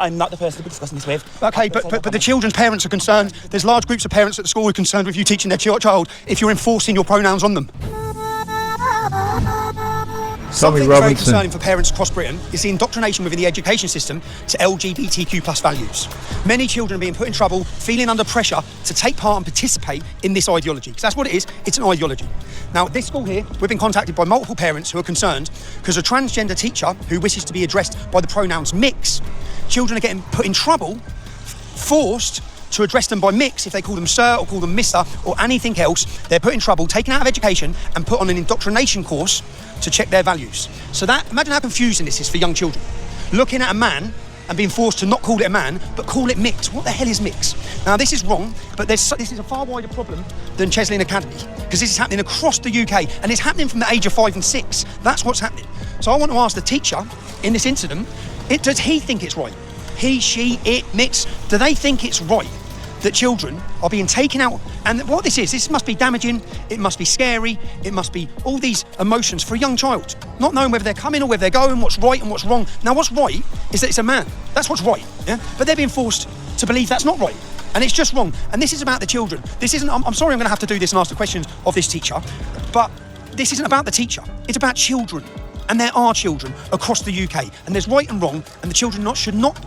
I'm not the person to be discussing this with. Okay, but the children's parents are concerned. There's large groups of parents at the school who are concerned with you teaching their child if you're enforcing your pronouns on them. Something very concerning for parents across Britain is the indoctrination within the education system to LGBTQ plus values. Many children are being put in trouble, feeling under pressure to take part and participate in this ideology. Because that's what it is, it's an ideology. Now, at this school here, we've been contacted by multiple parents who are concerned because a transgender teacher who wishes to be addressed by the pronouns mix, children are getting put in trouble, forced to address them by mix. If they call them sir or call them mister or anything else, they're put in trouble, taken out of education and put on an indoctrination course to check their values. So that, imagine how confusing this is for young children. Looking at a man and being forced to not call it a man, but call it mix. What the hell is mix? Now, this is wrong, but this is a far wider problem than Cheslin Academy, because this is happening across the UK, and it's happening from the age of 5 and 6. That's what's happening. So I want to ask the teacher in this incident, does he think it's right? He, she, it, mix, do they think it's right that children are being taken out? And what this must be damaging, it must be scary, it must be all these emotions for a young child, not knowing whether they're coming or whether they're going, what's right and what's wrong. Now, what's right is that it's a man. That's what's right, yeah? But they're being forced to believe that's not right. And it's just wrong. And this is about the children. This isn't, I'm sorry I'm gonna have to do this and ask the questions of this teacher, but this isn't about the teacher. It's about children. And there are children across the UK, and there's right and wrong, and the children should not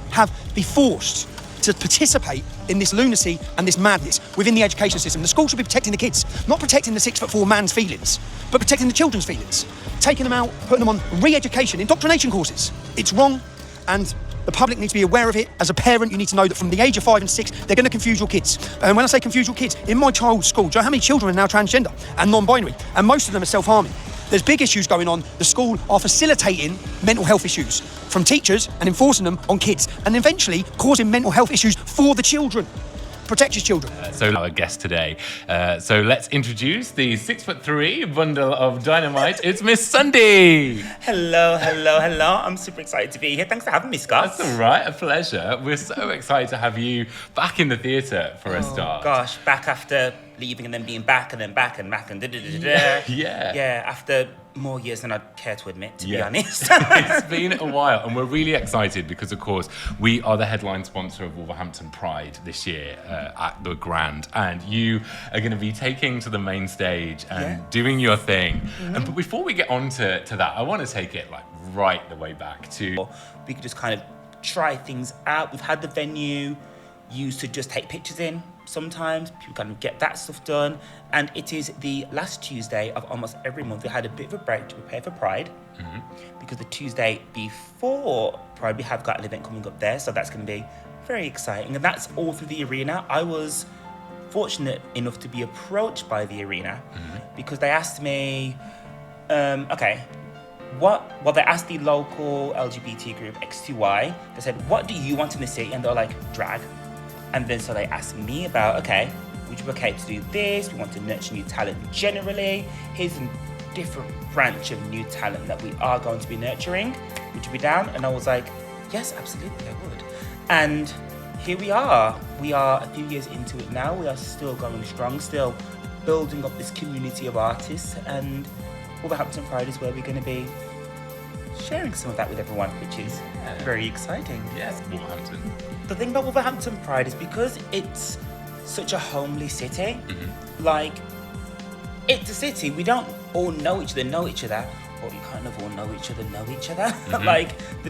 be forced to participate in this lunacy and this madness within the education system. The school should be protecting the kids, not protecting the 6'4" man's feelings, but protecting the children's feelings. Taking them out, putting them on re-education, indoctrination courses. It's wrong, and the public needs to be aware of it. As a parent, you need to know that from the age of 5 and 6, they're going to confuse your kids. And when I say confuse your kids, in my child's school, do you know how many children are now transgender and non-binary? And most of them are self-harming. There's big issues going on. The school are facilitating mental health issues from teachers and enforcing them on kids, and eventually causing mental health issues for the children. Protect your children. So our guest today. So let's introduce the 6'3" bundle of dynamite. It's Miss Sunday. Hello. I'm super excited to be here. Thanks for having me, Scott. That's all right, a pleasure. We're so excited to have you back in the theatre for a start. Gosh, back after leaving and then being back and then back and back and da-da-da-da-da. Yeah, after more years than I'd care to admit, to be honest. It's been a while, and we're really excited because, of course, we are the headline sponsor of Wolverhampton Pride this year at the Grand, and you are going to be taking to the main stage and doing your thing. Mm-hmm. But before we get on to that, I want to take it right the way back to... We could just kind of try things out. We've had the venue used to just take pictures in. Sometimes people kind of get that stuff done, and it is the last Tuesday of almost every month. We had a bit of a break to prepare for Pride, because the Tuesday before Pride we have got an event coming up there, so that's going to be very exciting, and that's all through the arena. I was fortunate enough to be approached by the arena because they asked me, they asked the local LGBT group X2Y, they said, what do you want in the city? And they're like, drag. And then so they asked me about, okay, would you be okay to do this? We want to nurture new talent generally. Here's a different branch of new talent that we are going to be nurturing. Would you be down? And I was like, yes, absolutely, I would. And here we are. We are a few years into it now. We are still going strong, still building up this community of artists. And Wolverhampton Pride is where we're going to be sharing some of that with everyone, which is very exciting. Yes, Wolverhampton. The thing about Wolverhampton Pride is because it's such a homely city, it's a city, we don't all know each other, but we kind of all know each other. The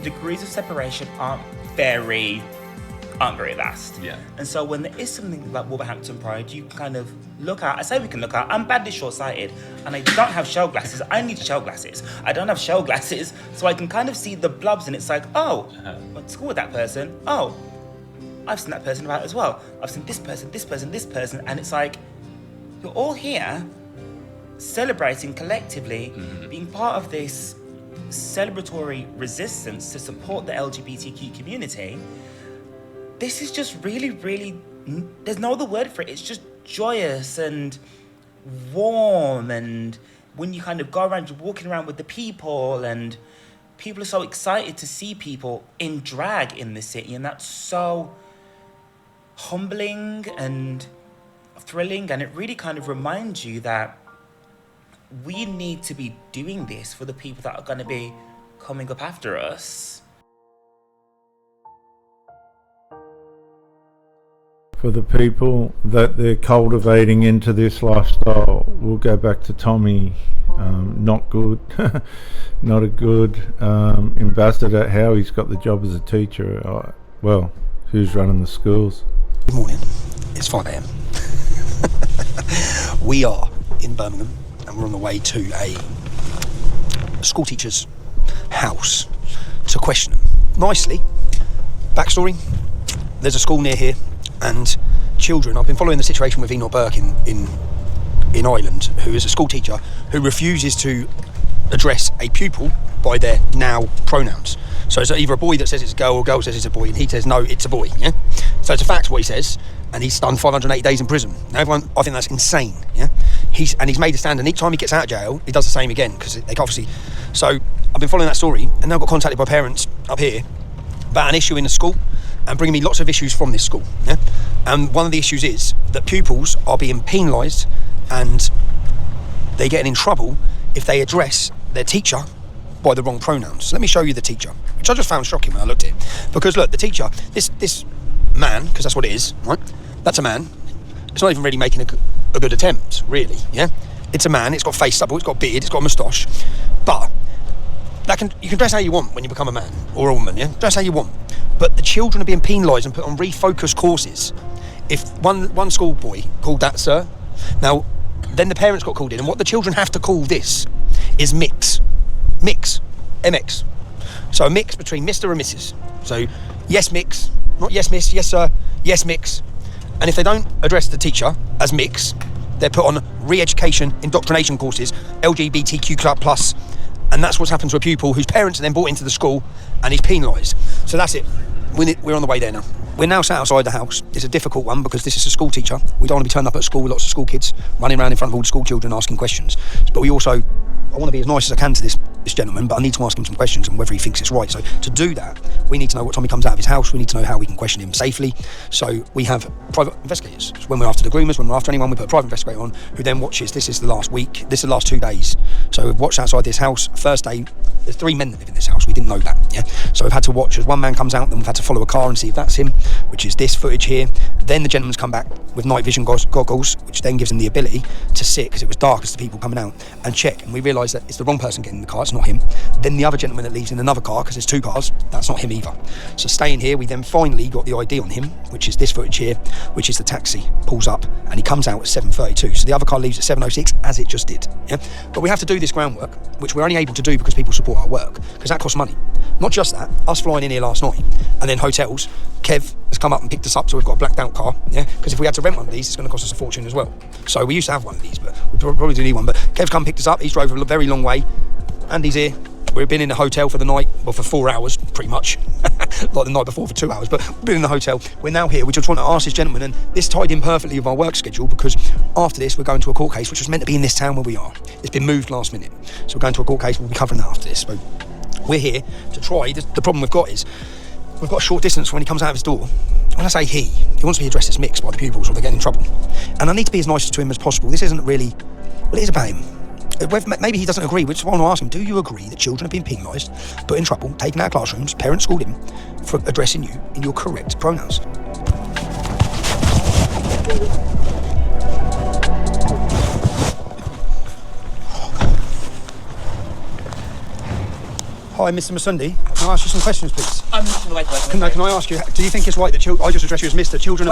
degrees of separation aren't very vast. Yeah. And so when there is something like Wolverhampton Pride, you can kind of look at, I say we can look at, I'm badly short-sighted and I don't have show glasses. I need show glasses. I don't have show glasses, so I can kind of see the blobs, and it's like, I went to school with that person. Oh, I've seen that person about as well. I've seen this person, and it's like, you're all here celebrating collectively, being part of this celebratory resistance to support the LGBTQ community. This is just really, really, there's no other word for it. It's just joyous and warm, and when you kind of go around, you're walking around with the people, and people are so excited to see people in drag in the city, and that's so humbling and thrilling, and it really kind of reminds you that we need to be doing this for the people that are going to be coming up after us. for the people that they're cultivating into this lifestyle. We'll go back to Tommy. Not good, not a good ambassador. How he's got the job as a teacher. Well, who's running the schools? Good morning. It's 5 a.m. We are in Birmingham and we're on the way to a school teacher's house to question them. Nicely. Backstory, there's a school near here and children, I've been following the situation with Enoch Burke in Ireland, who is a school teacher who refuses to address a pupil by their now pronouns. So it's either a boy that says it's a girl or a girl says it's a boy, and he says no, it's a boy. Yeah. So it's a fact what he says, and he's done 580 days in prison. Now everyone, I think that's insane. Yeah. He's made a stand, and each time he gets out of jail, he does the same again because they obviously. So I've been following that story, and now got contacted by parents up here about an issue in the school, and bringing me lots of issues from this school. Yeah. And one of the issues is that pupils are being penalised, and they're getting in trouble if they address their teacher by the wrong pronouns. So let me show you the teacher, which I just found shocking when I looked at it. Because look, the teacher, this man, because that's what it is, right? That's a man. It's not even really making a good attempt, really, yeah? It's a man, it's got face stubble, it's got beard, it's got a moustache. But you can dress how you want when you become a man or a woman, yeah? Dress how you want. But the children are being penalised and put on refocus courses. If one schoolboy called that sir, now, then the parents got called in, and what the children have to call this is mix, MX. So a mix between Mr. and Mrs. So yes mix, not yes miss, yes sir, yes mix. And if they don't address the teacher as mix, they're put on re-education, indoctrination courses, Lbgtq plus, and that's what's happened to a pupil whose parents are then brought into the school and he's penalised. So that's it. We're on the way there now. We're now sat outside the house. It's a difficult one because this is a school teacher. We don't want to be turned up at school with lots of school kids running around in front of all the school children asking questions. But I want to be as nice as I can to this gentleman, but I need to ask him some questions and whether he thinks it's right. So to do that, we need to know what time he comes out of his house. We need to know how we can question him safely. So we have private investigators. So when we're after the groomers, when we're after anyone, we put a private investigator on who then watches. This is the last week. This is the last 2 days. So we've watched outside this house. First day, there's 3 men that live in this house. We didn't know that. Yeah. So we've had to watch as one man comes out. Then we've had to follow a car and see if that's him, which is this footage here. Then the gentleman's come back with night vision goggles, which then gives him the ability to sit, because it was dark as the people coming out, and check. And we realise that it's the wrong person getting in the car, it's not him. Then the other gentleman that leaves in another car, because there's 2 cars, that's not him either. So staying here, we then finally got the ID on him, which is this footage here, which is the taxi pulls up and he comes out at 7:32. So the other car leaves at 7:06, as it just did. Yeah. But we have to do this groundwork, which we're only able to do because people support our work, because that costs money. Not just that, us flying in here last night, and then hotels. Kev has come up and picked us up, so we've got a blacked out car, yeah? Because if we had to rent one of these, it's going to cost us a fortune as well. So we used to have one of these, but we probably do need one. But Kev's come and picked us up, he's drove a very long way, and he's here. We've been in the hotel for the night, well, for 4 hours, pretty much. Like the night before for 2 hours, but we've been in the hotel. We're now here, we just want to ask this gentleman, and this tied in perfectly with our work schedule, because after this, we're going to a court case, which was meant to be in this town where we are. It's been moved last minute. So we're going to a court case, we'll be covering that after this. So we're here to try. The problem we've got is, we've got a short distance when he comes out of his door. When I say he wants to be addressed as mixed by the pupils or they're getting in trouble. And I need to be as nice to him as possible. This isn't really, well, it is about him. Maybe he doesn't agree, which I want to ask him, do you agree that children are being penalised, put in trouble, taken out of classrooms, parents schooled him for addressing you in your correct pronouns? Hi, Mr. Masundi. Can I ask you some questions, please? Wait. Can I ask you, do you think it's right that I just address you as Mr. Children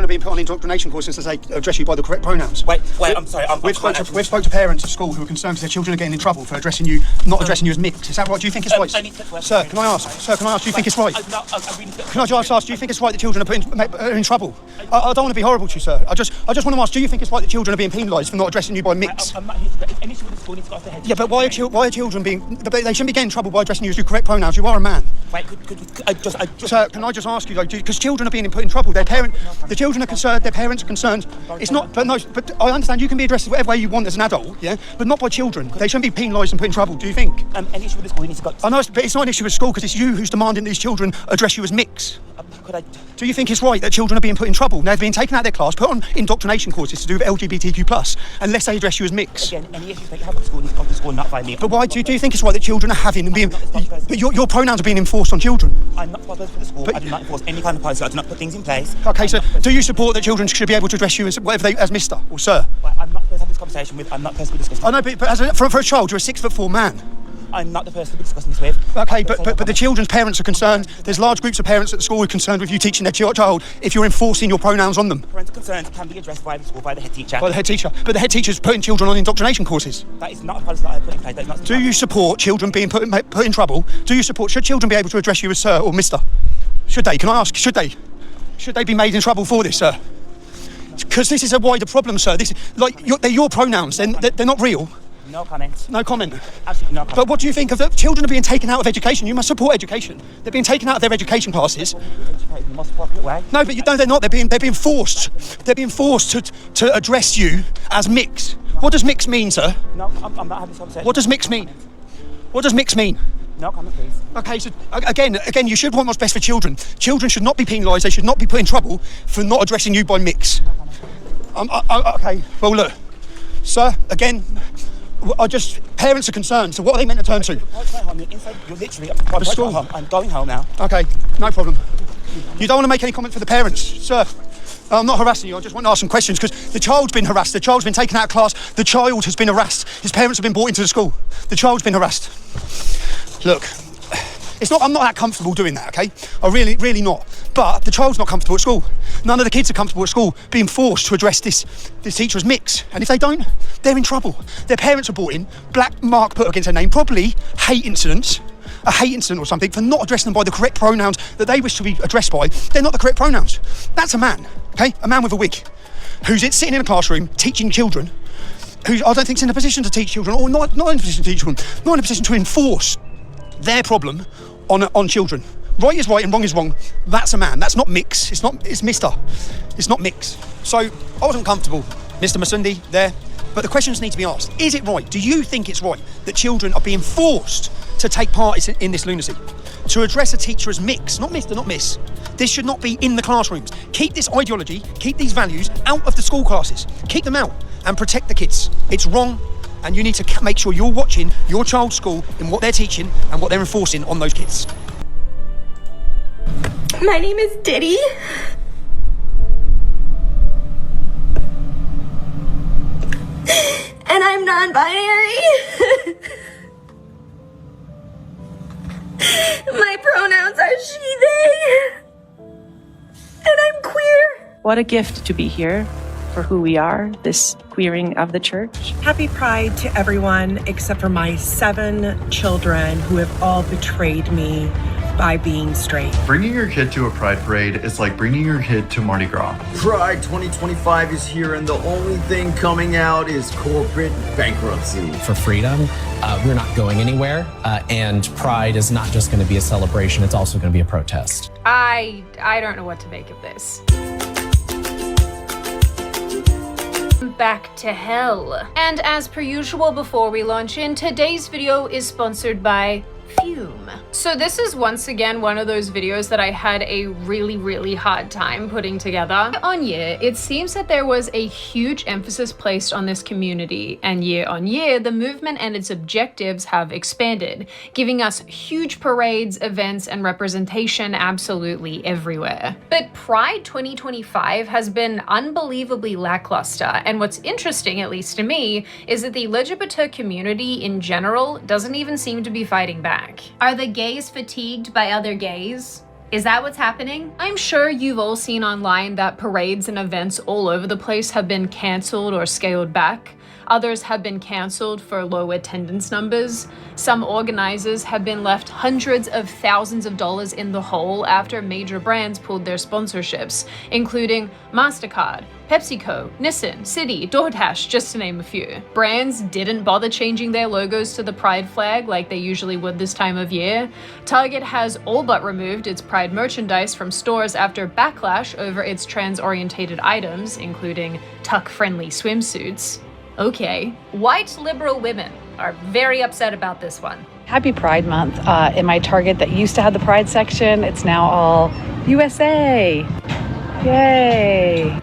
are being put on indoctrination courses as they address you by the correct pronouns? Wait, I'm sorry. We've spoke to parents at school who are concerned because their children are getting in trouble for addressing you, not addressing you as mixed. Is that right? Do you think it's right? Sir, can I ask, do you think it's right? Can I just ask, do you think it's right that children are in trouble? I don't want to be horrible to you, sir. I just want to ask, do you think it's right that children are being penalised for not addressing you by mixed? Yeah, but why are children being... They shouldn't be getting in trouble by addressing you as your correct pronouns. You are a man. Wait, Sir, can I just ask you though, because children are being put in trouble. The children are concerned. Their parents are concerned. It's not. But I understand you can be addressed whatever way you want as an adult, yeah. But not by children. They shouldn't be penalised and put in trouble. Do you think? An issue with the school needs to go. I know, but it's not an issue with school because it's you who's demanding these children address you as mix. Do you think it's right that children are being put in trouble? They're being taken out of their class, put on indoctrination courses to do with LGBTQ+, unless they address you as mix. Again, any issues that you have at school, you come to school, not by me. But why do you think it's right that children are having and being... But your pronouns are being enforced on children. I'm not responsible for the school. I do not enforce any kind of policy. I do not put things in place. Okay, so do you support that children should be able to address you as whatever they as Mr. or Sir? Well, I'm not the person to have this conversation with. I'm not the person to be discussing. I know, but for a child, you're a 6'4" man. I'm not the person to be discussing this with. Okay, but the children's parents are concerned. There's large groups of parents at the school who are concerned with you teaching their child if you're enforcing your pronouns on them. Parental concerns can be addressed by the school, by the head teacher. By the head teacher. But the head teacher's putting children on indoctrination courses. That is not a policy that I put in place. That is not. Do you support children being put in trouble? Do you support... Should children be able to address you as Sir or Mr.? Should they? Can I ask? Should they? Should they be made in trouble for this, sir? Because this is a wider problem, sir. They're your pronouns. They're not real. No comment. No comment. Absolutely no comment. But what do you think of the children are being taken out of education? You must support education. They're being taken out of their education classes. In the most appropriate way. No, but they're not. They're being forced. They're being forced to address you as mix. What does mix mean, sir? No, I'm not having this conversation. What does mix mean? What does mix mean? No comment, please. Okay, so again, you should want what's best for children. Children should not be penalised. They should not be put in trouble for not addressing you by mix. Okay, well look, sir, again, parents are concerned, so what are they meant to turn to? You're literally at school. I'm going home now. Okay, no problem. You don't want to make any comment for the parents, sir? I'm not harassing you, I just want to ask some questions because the child's been harassed, the child's been taken out of class, the child has been harassed, his parents have been brought into the school, the child's been harassed. Look, I'm not that comfortable doing that, okay? I really not. But the child's not comfortable at school. None of the kids are comfortable at school being forced to address this teacher as mix. And if they don't, they're in trouble. Their parents are brought in, black mark put against their name, probably a hate incident or something for not addressing them by the correct pronouns that they wish to be addressed by. They're not the correct pronouns. That's a man, okay? A man with a wig who's sitting in a classroom teaching children who I don't think's in a position to teach children or not in a position to teach children, not in a position to enforce their problem on children. Right is right and wrong is wrong. That's a man. That's not mix. It's Mr. It's not mix. So I wasn't comfortable, Mr. Masundi, there. But the questions need to be asked. Is it right? Do you think it's right that children are being forced to take part in this lunacy? To address a teacher as mix, not Mr., not Miss. This should not be in the classrooms. Keep this ideology, keep these values out of the school classes. Keep them out and protect the kids. It's wrong. And you need to make sure you're watching your child's school in what they're teaching and what they're enforcing on those kids. My name is Diddy. And I'm non-binary. My pronouns are she, they. And I'm queer. What a gift to be here for who we are, this queering of the church. Happy Pride to everyone except for my 7 children who have all betrayed me by being straight. Bringing your kid to a Pride parade is like bringing your kid to Mardi Gras. Pride 2025 is here and the only thing coming out is corporate bankruptcy. For freedom, we're not going anywhere, and Pride is not just going to be a celebration, it's also going to be a protest. I don't know what to make of this. Back to hell. And as per usual before we launch in, today's video is sponsored by Fume. So this is once again one of those videos that I had a really hard time putting together. On year, it seems that there was a huge emphasis placed on this community, and year on year, the movement and its objectives have expanded, giving us huge parades, events, and representation absolutely everywhere. But Pride 2025 has been unbelievably lackluster, and what's interesting, at least to me, is that the LGBT community in general doesn't even seem to be fighting back. Are the gays fatigued by other gays? Is that what's happening? I'm sure you've all seen online that parades and events all over the place have been cancelled or scaled back. Others have been cancelled for low attendance numbers. Some organizers have been left hundreds of thousands of dollars in the hole after major brands pulled their sponsorships, including MasterCard, PepsiCo, Nissan, Citi, DoorDash, just to name a few. Brands didn't bother changing their logos to the Pride flag like they usually would this time of year. Target has all but removed its Pride merchandise from stores after backlash over its trans-orientated items, including tuck-friendly swimsuits. Okay, white liberal women are very upset about this one. Happy Pride Month. In my Target that used to have the Pride section, it's now all USA! Yay!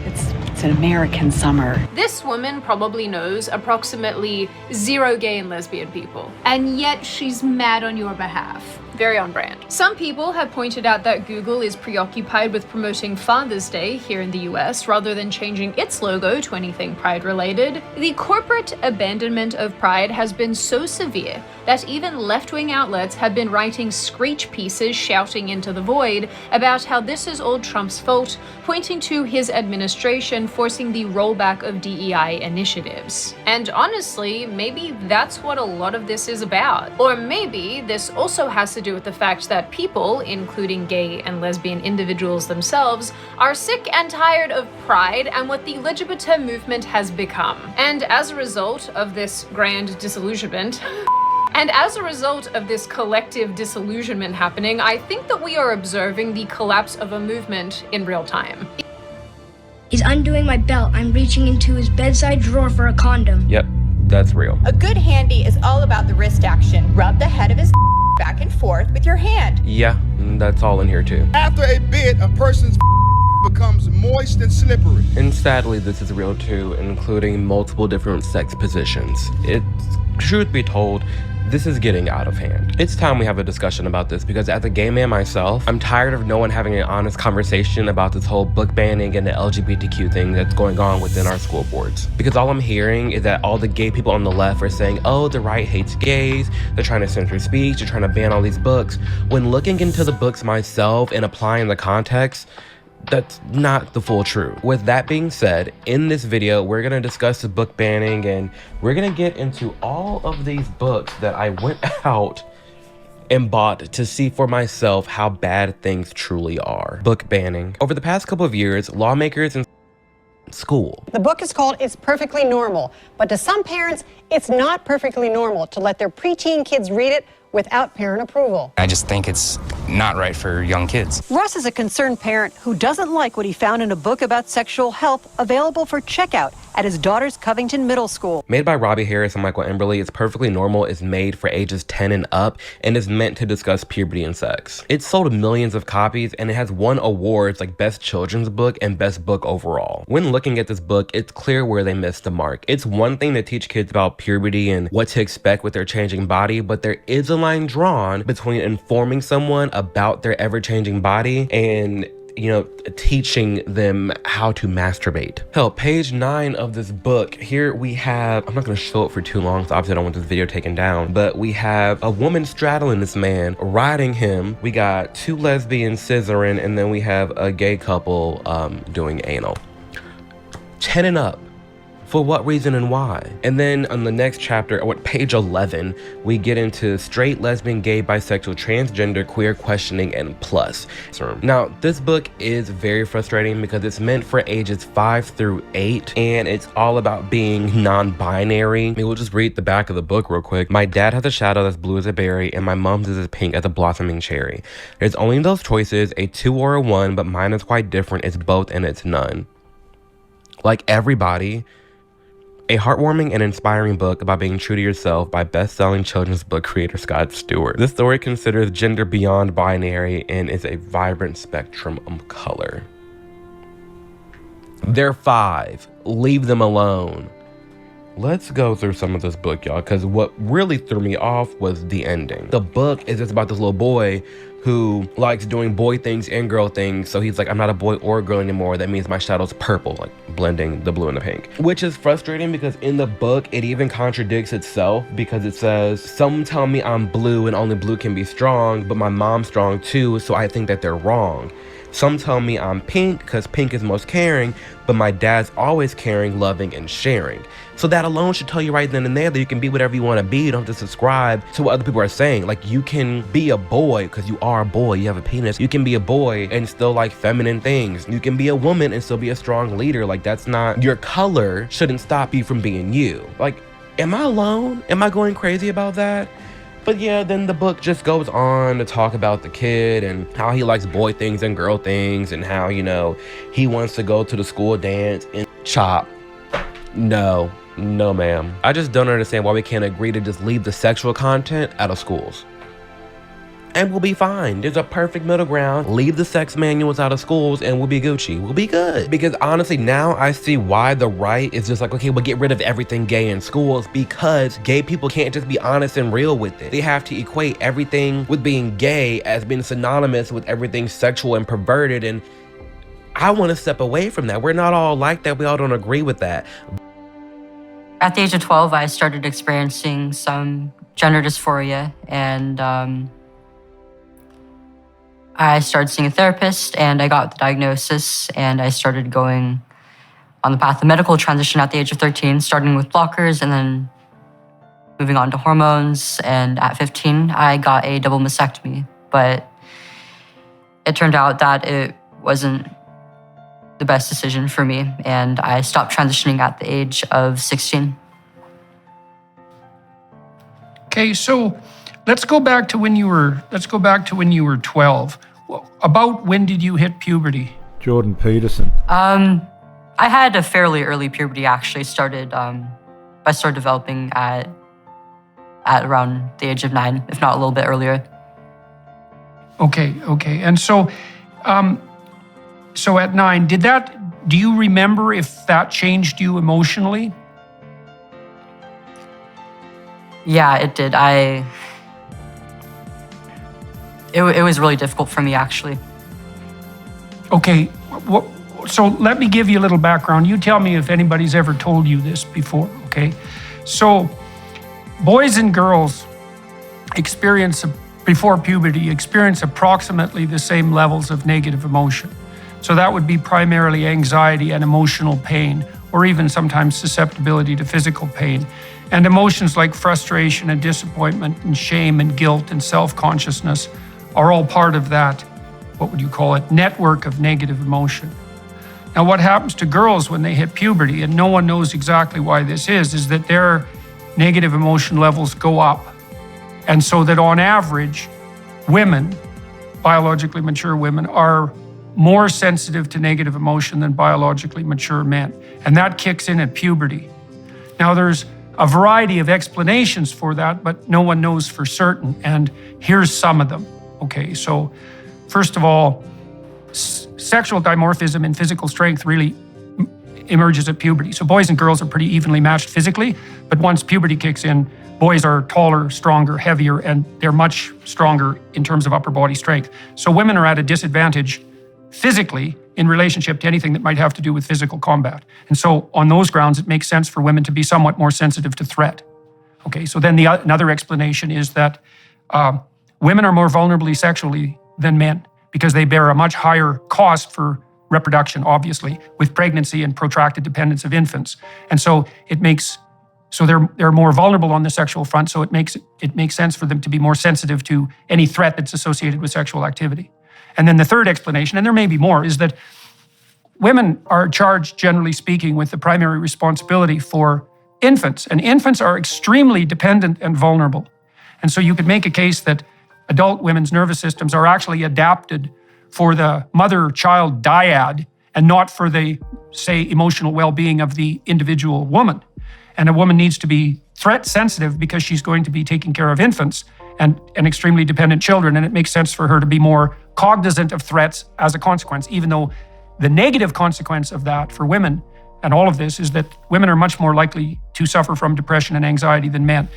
It's an American summer. This woman probably knows approximately 0 gay and lesbian people, and yet she's mad on your behalf. Very on brand. Some people have pointed out that Google is preoccupied with promoting Father's Day here in the US rather than changing its logo to anything Pride related. The corporate abandonment of Pride has been so severe that even left-wing outlets have been writing screech pieces shouting into the void about how this is all Trump's fault, pointing to his administration forcing the rollback of DEI initiatives. And honestly, maybe that's what a lot of this is about. Or maybe this also has to do with the fact that people, including gay and lesbian individuals themselves, are sick and tired of Pride and what the LGBT movement has become. And as a result of this grand disillusionment, and as a result of this collective disillusionment happening, I think that we are observing the collapse of a movement in real time. He's undoing my belt. I'm reaching into his bedside drawer for a condom. Yep, that's real. A good handy is all about the wrist action. Rub the head of his back and forth with your hand. Yeah, that's all in here too. After a bit, a person's becomes moist and slippery. And sadly, this is real too, including multiple different sex positions. It's, truth be told, this is getting out of hand. It's time we have a discussion about this because as a gay man myself, I'm tired of no one having an honest conversation about this whole book banning and the LGBTQ thing that's going on within our school boards. Because all I'm hearing is that all the gay people on the left are saying, oh, the right hates gays, they're trying to censor speech, they're trying to ban all these books. When looking into the books myself and applying the context, that's not the full truth. With that being said, in this video, we're gonna discuss the book banning and we're gonna get into all of these books that I went out and bought to see for myself how bad things truly are. Book banning. Over the past couple of years, lawmakers in school. The book is called It's Perfectly Normal, but to some parents, it's not perfectly normal to let their preteen kids read it without parent approval. I just think it's not right for young kids. Russ is a concerned parent who doesn't like what he found in a book about sexual health available for checkout at his daughter's Covington Middle School. Made by Robbie Harris and Michael Emberley, It's Perfectly Normal is made for ages 10 and up and is meant to discuss puberty and sex. It's sold millions of copies and it has won awards like Best Children's Book and Best Book Overall. When looking at this book, it's clear where they missed the mark. It's one thing to teach kids about puberty and what to expect with their changing body, but there is a line drawn between informing someone about their ever-changing body and teaching them how to masturbate. Hell, page 9 of this book, here we have, I'm not gonna show it for too long, so obviously I don't want this video taken down, but we have a woman straddling this man, riding him. We got 2 lesbians scissoring, and then we have a gay couple doing anal. 10 and up. For what reason and why? And then on the next chapter, page 11, we get into straight, lesbian, gay, bisexual, transgender, queer, questioning, and plus. Now, this book is very frustrating because it's meant for ages 5 through 8, and it's all about being non-binary. We'll just read the back of the book real quick. My dad has a shadow that's blue as a berry, and my mom's is as pink as a blossoming cherry. There's only those choices, a 2 or a 1, but mine is quite different. It's both and it's none. Like everybody, a heartwarming and inspiring book about being true to yourself by best-selling children's book creator Scott Stewart. This story considers gender beyond binary and is a vibrant spectrum of color. They're 5. Leave them alone. Let's go through some of this book, y'all, because what really threw me off was the ending. The book is just about this little boy who likes doing boy things and girl things. So he's like, I'm not a boy or a girl anymore. That means my shadow's purple, like blending the blue and the pink. Which is frustrating because in the book, it even contradicts itself because it says, some tell me I'm blue and only blue can be strong, but my mom's strong too, so I think that they're wrong. Some tell me I'm pink because pink is most caring, but my dad's always caring, loving, and sharing. So that alone should tell you right then and there that you can be whatever you want to be. You don't have to subscribe to what other people are saying. Like, you can be a boy because you are a boy, you have a penis. You can be a boy and still like feminine things. You can be a woman and still be a strong leader. Like, that's not, your color shouldn't stop you from being you. Like, am I alone? Am I going crazy about that? But yeah, then the book just goes on to talk about the kid and how he likes boy things and girl things and how, he wants to go to the school dance and chop. No, ma'am. I just don't understand why we can't agree to just leave the sexual content out of schools. and we'll be fine. There's a perfect middle ground. Leave the sex manuals out of schools and we'll be Gucci. We'll be good. Because honestly, now I see why the right is just like, okay, we'll get rid of everything gay in schools, because gay people can't just be honest and real with it. They have to equate everything with being gay as being synonymous with everything sexual and perverted, and I want to step away from that. We're not all like that. We all don't agree with that. At the age of 12, I started experiencing some gender dysphoria, and I started seeing a therapist, and I got the diagnosis, and I started going on the path of medical transition at the age of 13, starting with blockers and then moving on to hormones. And at 15, I got a double mastectomy, but it turned out that it wasn't the best decision for me, and I stopped transitioning at the age of 16. Okay, so let's go back to when you were 12. About when did you hit puberty? Jordan Peterson. I had a fairly early puberty, actually. I started developing at around the age of 9, if not a little bit earlier. Okay. And so at 9, do you remember if that changed you emotionally? Yeah, it did. It was really difficult for me, actually. Okay, so let me give you a little background. You tell me if anybody's ever told you this before, okay? So boys and girls before puberty experience approximately the same levels of negative emotion. So that would be primarily anxiety and emotional pain, or even sometimes susceptibility to physical pain. And emotions like frustration and disappointment and shame and guilt and self-consciousness are all part of that, what would you call it, network of negative emotion. Now, what happens to girls when they hit puberty, and no one knows exactly why this is that their negative emotion levels go up. And so that on average, women, biologically mature women, are more sensitive to negative emotion than biologically mature men. And that kicks in at puberty. Now, there's a variety of explanations for that, but no one knows for certain. And here's some of them. Okay, so first of all, sexual dimorphism and physical strength really emerges at puberty. So boys and girls are pretty evenly matched physically, but once puberty kicks in, boys are taller, stronger, heavier, and they're much stronger in terms of upper body strength. So women are at a disadvantage physically in relationship to anything that might have to do with physical combat. And so on those grounds, it makes sense for women to be somewhat more sensitive to threat. Okay, so then another explanation is that women are more vulnerable sexually than men because they bear a much higher cost for reproduction, obviously, with pregnancy and protracted dependence of infants. And so they're more vulnerable on the sexual front, so it makes sense for them to be more sensitive to any threat that's associated with sexual activity. And then the third explanation, and there may be more, is that women are charged, generally speaking, with the primary responsibility for infants. And infants are extremely dependent and vulnerable. And so you could make a case that adult women's nervous systems are actually adapted for the mother-child dyad and not for the, say, emotional well-being of the individual woman. And a woman needs to be threat sensitive because she's going to be taking care of infants and extremely dependent children. And it makes sense for her to be more cognizant of threats as a consequence, even though the negative consequence of that for women and all of this is that women are much more likely to suffer from depression and anxiety than men.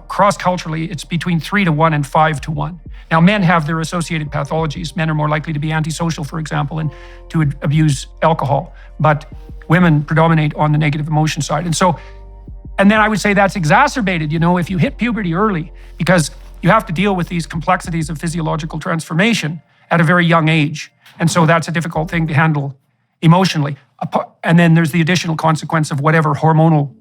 Cross-culturally, it's between 3-to-1 and 5-to-1. Now, men have their associated pathologies. Men are more likely to be antisocial, for example, and to abuse alcohol. But women predominate on the negative emotion side. And then I would say that's exacerbated, if you hit puberty early, because you have to deal with these complexities of physiological transformation at a very young age. And so that's a difficult thing to handle emotionally. And then there's the additional consequence of whatever hormonal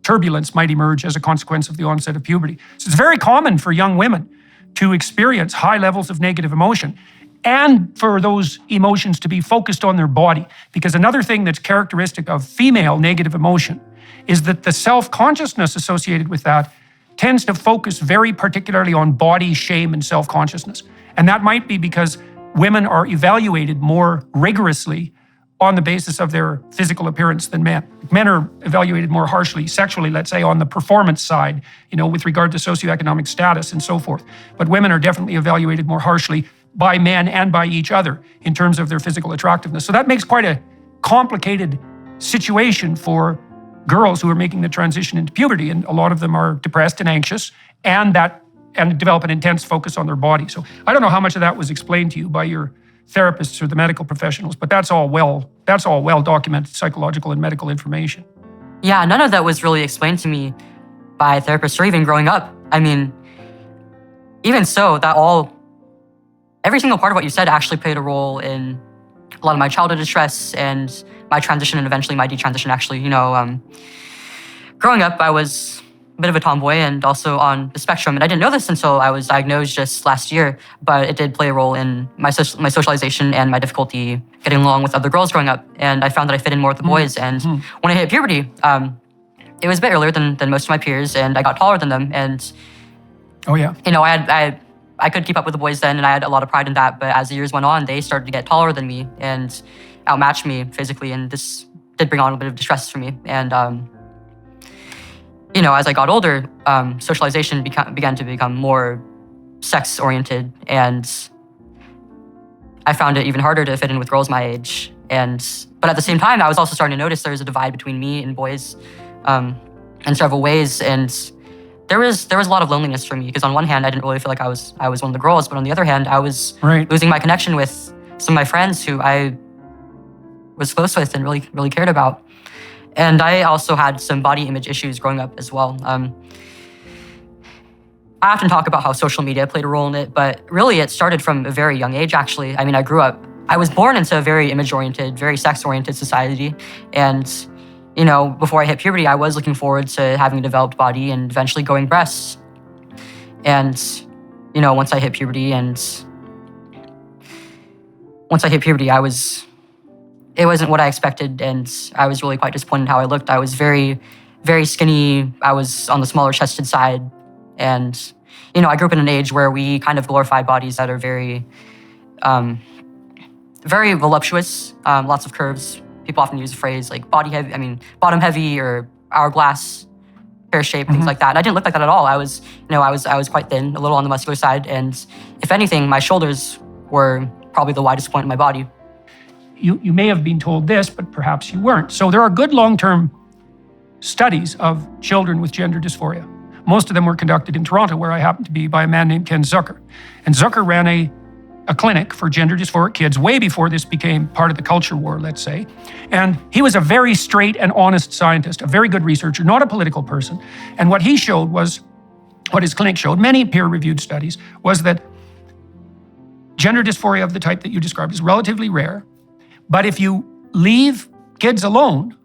turbulence might emerge as a consequence of the onset of puberty. So it's very common for young women to experience high levels of negative emotion and for those emotions to be focused on their body. Because another thing that's characteristic of female negative emotion is that the self-consciousness associated with that tends to focus very particularly on body shame and self-consciousness. And that might be because women are evaluated more rigorously on the basis of their physical appearance than men. Men are evaluated more harshly sexually, let's say, on the performance side, with regard to socioeconomic status and so forth. But women are definitely evaluated more harshly by men and by each other in terms of their physical attractiveness. So that makes quite a complicated situation for girls who are making the transition into puberty, and a lot of them are depressed and anxious and develop an intense focus on their body. So I don't know how much of that was explained to you by your therapists or the medical professionals, but that's all well documented psychological and medical information. Yeah, none of that was really explained to me by therapists or even growing up. I mean, even so, every single part of what you said actually played a role in a lot of my childhood distress and my transition and eventually my detransition, actually. Growing up, I was a bit of a tomboy and also on the spectrum. And I didn't know this until I was diagnosed just last year, but it did play a role in my socialization and my difficulty getting along with other girls growing up. And I found that I fit in more with the boys. And when I hit puberty, it was a bit earlier than most of my peers, and I got taller than them. And I could keep up with the boys then, and I had a lot of pride in that. But as the years went on, they started to get taller than me and outmatch me physically, and this did bring on a bit of distress for me. And as I got older, socialization began to become more sex-oriented, and I found it even harder to fit in with girls my age. But at the same time, I was also starting to notice there was a divide between me and boys in several ways, and there was a lot of loneliness for me, because on one hand, I didn't really feel like I was one of the girls, but on the other hand, I was losing my connection with some of my friends who I was close with and really, really cared about. And I also had some body image issues growing up as well. I often talk about how social media played a role in it, but really it started from a very young age, actually. I mean, I was born into a very image-oriented, very sex-oriented society. And, before I hit puberty, I was looking forward to having a developed body and eventually growing breasts. And, once I hit puberty, it wasn't what I expected, and I was really quite disappointed in how I looked. I was very, very skinny. I was on the smaller chested side. And, I grew up in an age where we kind of glorify bodies that are very, very voluptuous, lots of curves. People often use the phrase like bottom heavy or hourglass, pear shape, things like that. And I didn't look like that at all. I was quite thin, a little on the muscular side. And if anything, my shoulders were probably the widest point in my body. You may have been told this, but perhaps you weren't. So there are good long-term studies of children with gender dysphoria. Most of them were conducted in Toronto, where I happen to be, by a man named Ken Zucker. And Zucker ran a clinic for gender dysphoric kids way before this became part of the culture war, let's say. And he was a very straight and honest scientist, a very good researcher, not a political person. And what he showed was, what his clinic showed, many peer-reviewed studies, was that gender dysphoria of the type that you described is relatively rare. But if you leave kids alone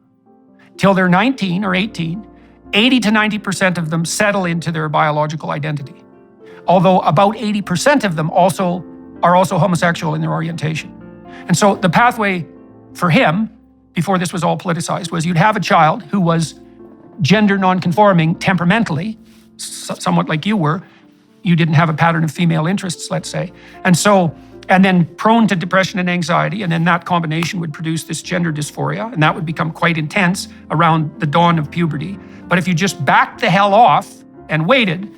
till they're 19 or 18, 80 to 90% of them settle into their biological identity. Although about 80% of them are also homosexual in their orientation. And so the pathway for him, before this was all politicized, was you'd have a child who was gender nonconforming temperamentally, somewhat like you were. You didn't have a pattern of female interests, let's say. And then prone to depression and anxiety, and then that combination would produce this gender dysphoria, and that would become quite intense around the dawn of puberty. But if you just backed the hell off and waited,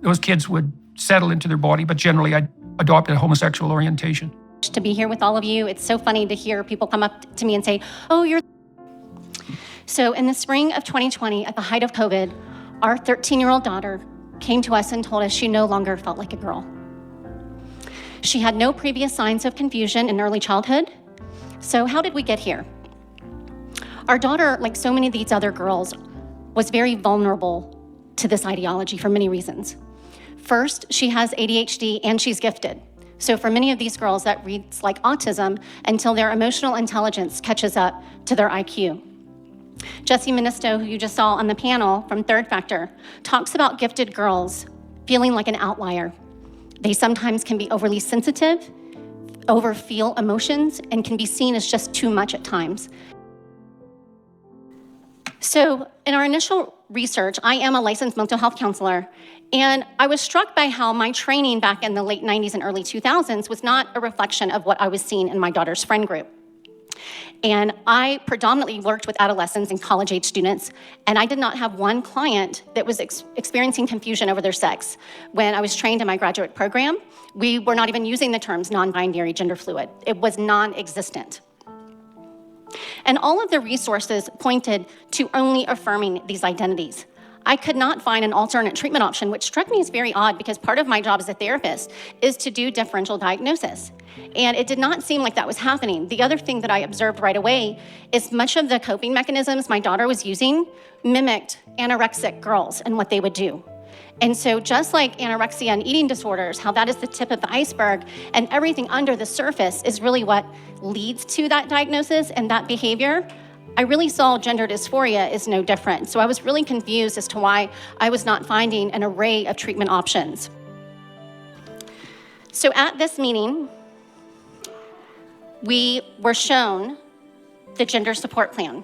those kids would settle into their body, but generally adopt a homosexual orientation. To be here with all of you, it's so funny to hear people come up to me and say, oh, you're... So in the spring of 2020, at the height of COVID, our 13-year-old daughter came to us and told us she no longer felt like a girl. She had no previous signs of confusion in early childhood. So how did we get here? Our daughter, like so many of these other girls, was very vulnerable to this ideology for many reasons. First, she has ADHD and she's gifted. So for many of these girls, that reads like autism until their emotional intelligence catches up to their IQ. Jessie Ministo, who you just saw on the panel from Third Factor, talks about gifted girls feeling like an outlier. They sometimes can be overly sensitive, overfeel emotions, and can be seen as just too much at times. So in our initial research, I am a licensed mental health counselor, and I was struck by how my training back in the late 90s and early 2000s was not a reflection of what I was seeing in my daughter's friend group. And I predominantly worked with adolescents and college-age students, and I did not have one client that was experiencing confusion over their sex. When I was trained in my graduate program, we were not even using the terms non-binary, gender fluid. It was non-existent. And all of the resources pointed to only affirming these identities. I could not find an alternate treatment option, which struck me as very odd because part of my job as a therapist is to do differential diagnosis. And it did not seem like that was happening. The other thing that I observed right away is much of the coping mechanisms my daughter was using mimicked anorexic girls and what they would do. And so just like anorexia and eating disorders, how that is the tip of the iceberg and everything under the surface is really what leads to that diagnosis and that behavior, I really saw gender dysphoria is no different. So I was really confused as to why I was not finding an array of treatment options. So at this meeting, we were shown the gender support plan.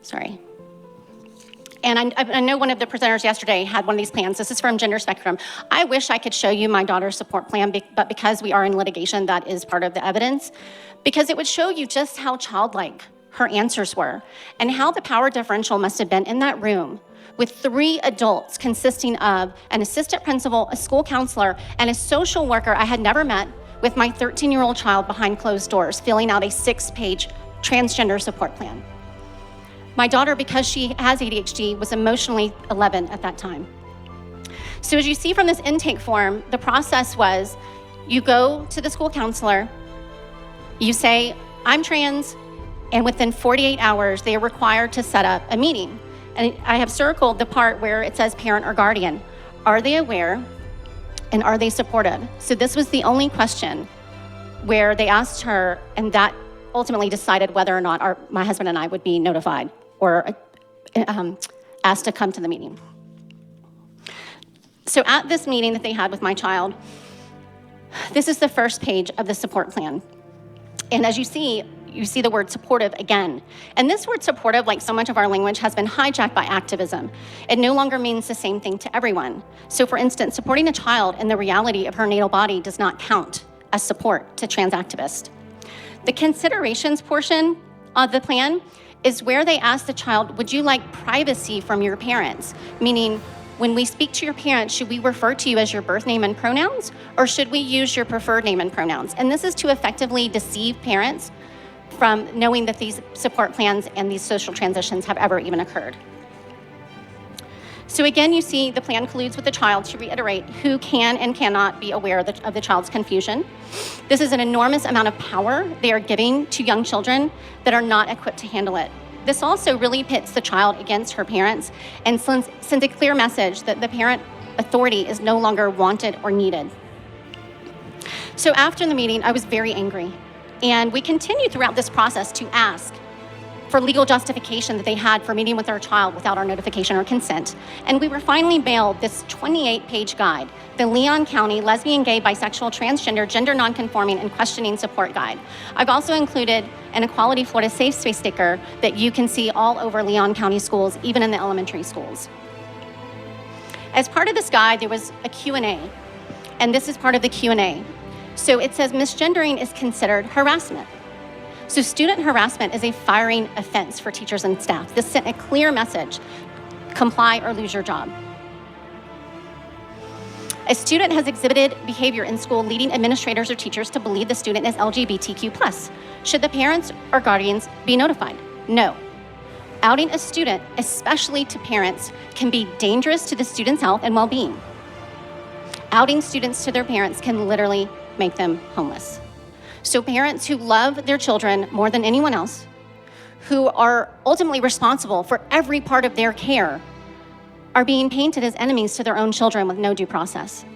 Sorry. And I know one of the presenters yesterday had one of these plans. This is from Gender Spectrum. I wish I could show you my daughter's support plan, but because we are in litigation, that is part of the evidence, because it would show you just how childlike her answers were and how the power differential must have been in that room with 3 adults consisting of an assistant principal, a school counselor, and a social worker I had never met, with my 13-year-old child behind closed doors filling out a 6-page transgender support plan. My daughter, because she has ADHD, was emotionally 11 at that time. So as you see from this intake form, the process was you go to the school counselor, you say, I'm trans, and within 48 hours, they are required to set up a meeting. And I have circled the part where it says parent or guardian. Are they aware and are they supportive? So this was the only question where they asked her, and that ultimately decided whether or not my husband and I would be notified or asked to come to the meeting. So at this meeting that they had with my child, this is the first page of the support plan. And as you see the word supportive again. And this word supportive, like so much of our language, has been hijacked by activism. It no longer means the same thing to everyone. So for instance, supporting a child in the reality of her natal body does not count as support to trans activists. The considerations portion of the plan is where they ask the child, would you like privacy from your parents? Meaning, when we speak to your parents, should we refer to you as your birth name and pronouns, or should we use your preferred name and pronouns? And this is to effectively deceive parents from knowing that these support plans and these social transitions have ever even occurred. So again, you see the plan colludes with the child to reiterate who can and cannot be aware of the child's confusion. This is an enormous amount of power they are giving to young children that are not equipped to handle it. This also really pits the child against her parents and sends a clear message that the parent authority is no longer wanted or needed. So after the meeting, I was very angry. And we continued throughout this process to ask for legal justification that they had for meeting with our child without our notification or consent. And we were finally mailed this 28-page guide, the Leon County Lesbian, Gay, Bisexual, Transgender, Gender Nonconforming, and Questioning Support Guide. I've also included an Equality Florida Safe Space sticker that you can see all over Leon County schools, even in the elementary schools. As part of this guide, there was a Q&A, and this is part of the Q&A. So it says misgendering is considered harassment. So student harassment is a firing offense for teachers and staff. This sent a clear message: comply or lose your job. A student has exhibited behavior in school leading administrators or teachers to believe the student is LGBTQ+. Should the parents or guardians be notified? No. Outing a student, especially to parents, can be dangerous to the student's health and well-being. Outing students to their parents can literally make them homeless. So parents who love their children more than anyone else, who are ultimately responsible for every part of their care, are being painted as enemies to their own children with no due process.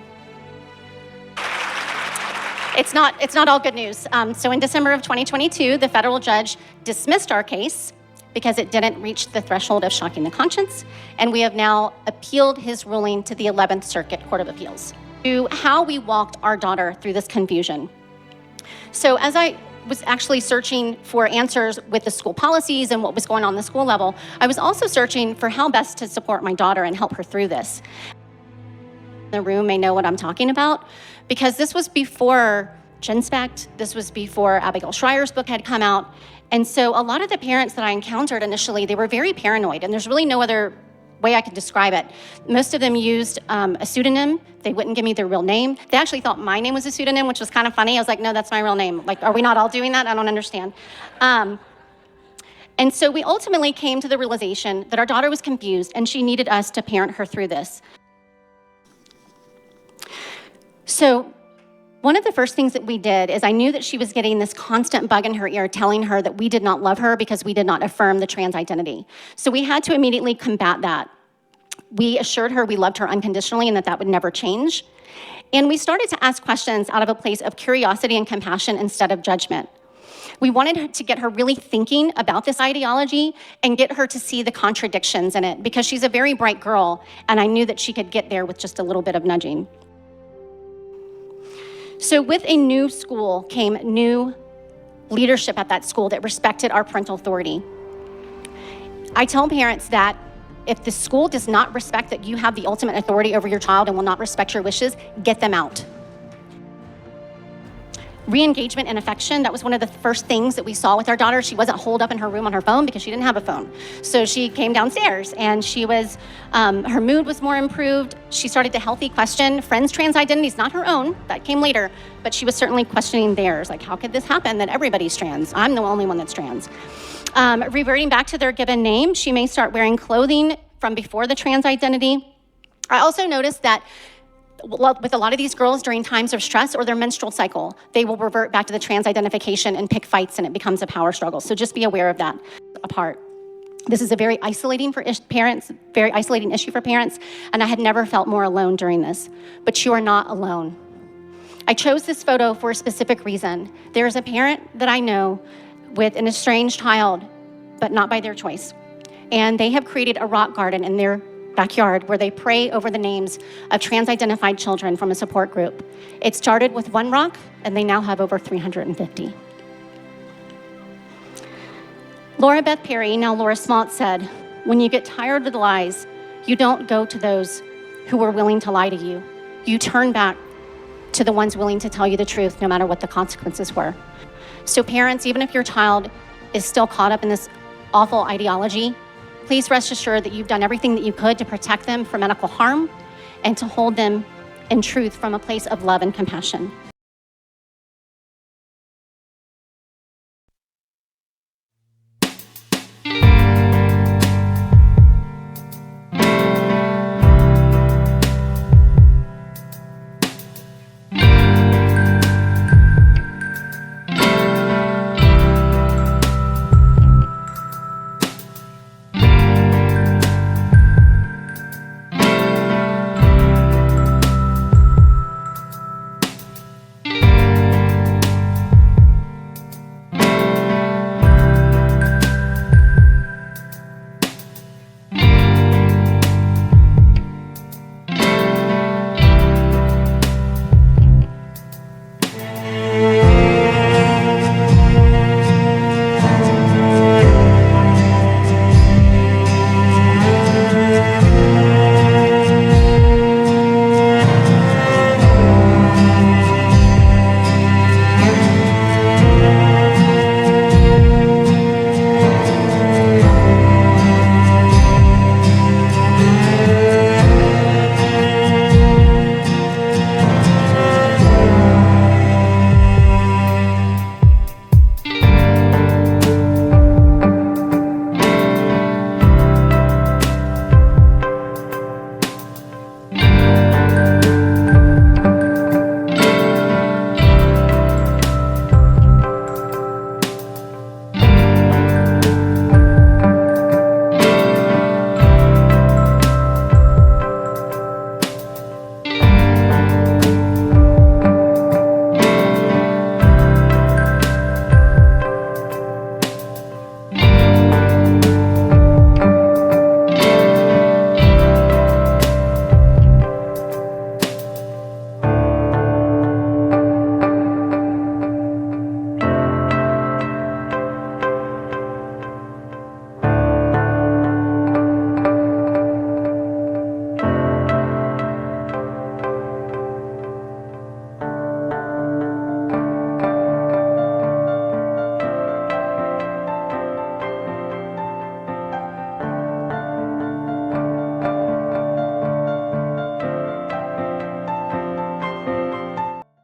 It's not all good news. So in December of 2022, the federal judge dismissed our case because it didn't reach the threshold of shocking the conscience, and we have now appealed his ruling to the 11th Circuit Court of Appeals. To how we walked our daughter through this confusion. So as I was actually searching for answers with the school policies and what was going on the school level, I was also searching for how best to support my daughter and help her through this. The room may know what I'm talking about, because this was before Genspect. This was before Abigail Schreier's book had come out. And so a lot of the parents that I encountered initially, they were very paranoid, and there's really no other way I could describe it. Most of them used a pseudonym. They wouldn't give me their real name. They actually thought my name was a pseudonym, which was kind of funny. I was like, no, that's my real name. Like, are we not all doing that? I don't understand. And so we ultimately came to the realization that our daughter was confused and she needed us to parent her through this. So one of the first things that we did is I knew that she was getting this constant bug in her ear telling her that we did not love her because we did not affirm the trans identity. So we had to immediately combat that. We assured her we loved her unconditionally and that that would never change. And we started to ask questions out of a place of curiosity and compassion instead of judgment. We wanted to get her really thinking about this ideology and get her to see the contradictions in it because she's a very bright girl and I knew that she could get there with just a little bit of nudging. So with a new school came new leadership at that school that respected our parental authority. I tell parents that if the school does not respect that you have the ultimate authority over your child and will not respect your wishes, get them out. Re-engagement and affection, that was one of the first things that we saw with our daughter. She wasn't holed up in her room on her phone because she didn't have a phone. So she came downstairs and she was, her mood was more improved. She started to healthy question friends' trans identities, not her own, that came later, but she was certainly questioning theirs. Like, how could this happen that everybody's trans? I'm the only one that's trans. Reverting back to their given name, she may start wearing clothing from before the trans identity. I also noticed that with a lot of these girls during times of stress or their menstrual cycle, they will revert back to the trans identification and pick fights and it becomes a power struggle. So just be aware of that apart. This is a very isolating for parents, very isolating issue for parents, and I had never felt more alone during this, but you are not alone. I chose this photo for a specific reason. There's a parent that I know with an estranged child, but not by their choice. And they have created a rock garden in their backyard where they pray over the names of trans-identified children from a support group. It started with one rock, and they now have over 350. Laura Beth Perry, now Laura Smalt, said, when you get tired of the lies, you don't go to those who were willing to lie to you. You turn back to the ones willing to tell you the truth, no matter what the consequences were. So parents, even if your child is still caught up in this awful ideology, please rest assured that you've done everything that you could to protect them from medical harm and to hold them in truth from a place of love and compassion.